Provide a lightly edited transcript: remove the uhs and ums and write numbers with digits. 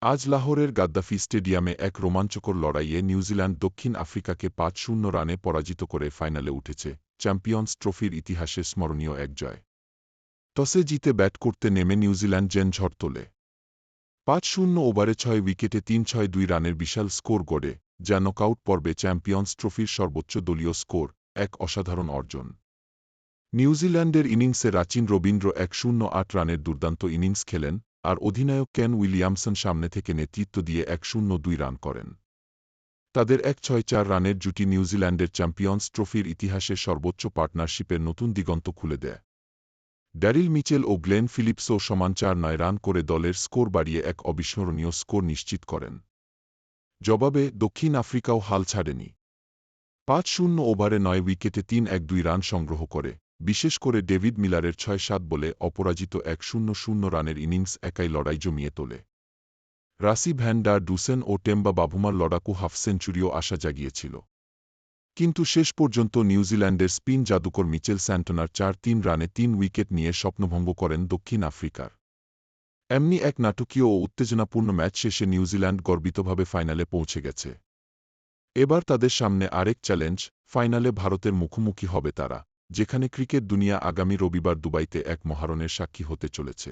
আজ লাহোরের গাদ্দাফি স্টেডিয়ামে এক রোমাঞ্চকর লড়াইয়ে নিউজিল্যান্ড দক্ষিণ আফ্রিকাকে ৫-০ রানে পরাজিত করে ফাইনালে উঠেছে, চ্যাম্পিয়ন্স ট্রফির ইতিহাসে স্মরণীয় এক জয়। টসে জিতে ব্যাট করতে নেমে নিউজিল্যান্ড যেন ঝড় তোলে। ৫-০ ওভারে ৬ উইকেটে ৩-৬-২ রানের বিশাল স্কোর গড়ে, যা নকআউট পর্বে চ্যাম্পিয়ন্স ট্রফির সর্বোচ্চ দলীয় স্কোর, এক অসাধারণ অর্জন। নিউজিল্যান্ডের ইনিংসে রাচিন রবীন্দ্র ১০৮ রানের দুর্দান্ত ইনিংস খেলেন, আর অধিনায়ক কেন উইলিয়ামসন সামনে থেকে নেতৃত্ব দিয়ে ১০২ রান করেন। তাদের ১৬৪ রানের জুটি নিউজিল্যান্ডের চ্যাম্পিয়ন্স ট্রফির ইতিহাসে সর্বোচ্চ পার্টনারশিপের নতুন দিগন্ত খুলে দেয়। ড্যারিল মিচেল ও গ্লেন ফিলিপসও সমান ৪-৯ রান করে দলের স্কোর বাড়িয়ে এক অবিস্মরণীয় স্কোর নিশ্চিত করেন। জবাবে দক্ষিণ আফ্রিকাও হাল ছাড়েনি। ৫-০ ওভারে ৯ উইকেটে ৩-১-২ রান সংগ্রহ করে, বিশেষ করে ডেভিড মিলারের ৬-৭ বলে অপরাজিত ১০০ রানের ইনিংস একাই লড়াই জমিয়ে তোলে। রাসি ভ্যান ডার ডুসেন ও টেম্বা বাভুমার লড়াকু হাফ সেঞ্চুরিও আশা জাগিয়েছিল। কিন্তু শেষ পর্যন্ত নিউজিল্যান্ডের স্পিন জাদুকর মিচেল স্যান্টনার ৪-৩ রানে ৩ উইকেট নিয়ে স্বপ্নভঙ্গ করেন দক্ষিণ আফ্রিকার। এমনি এক নাটকীয় ও উত্তেজনাপূর্ণ ম্যাচ শেষে নিউজিল্যান্ড গর্বিতভাবে ফাইনালে পৌঁছে গেছে। এবার তাদের সামনে আরেক চ্যালেঞ্জ, ফাইনালে ভারতের মুখোমুখি হবে তারা, যেখানে ক্রিকেট দুনিয়া আগামী রবিবার দুবাইতে এক মহারণের সাক্ষী হতে চলেছে।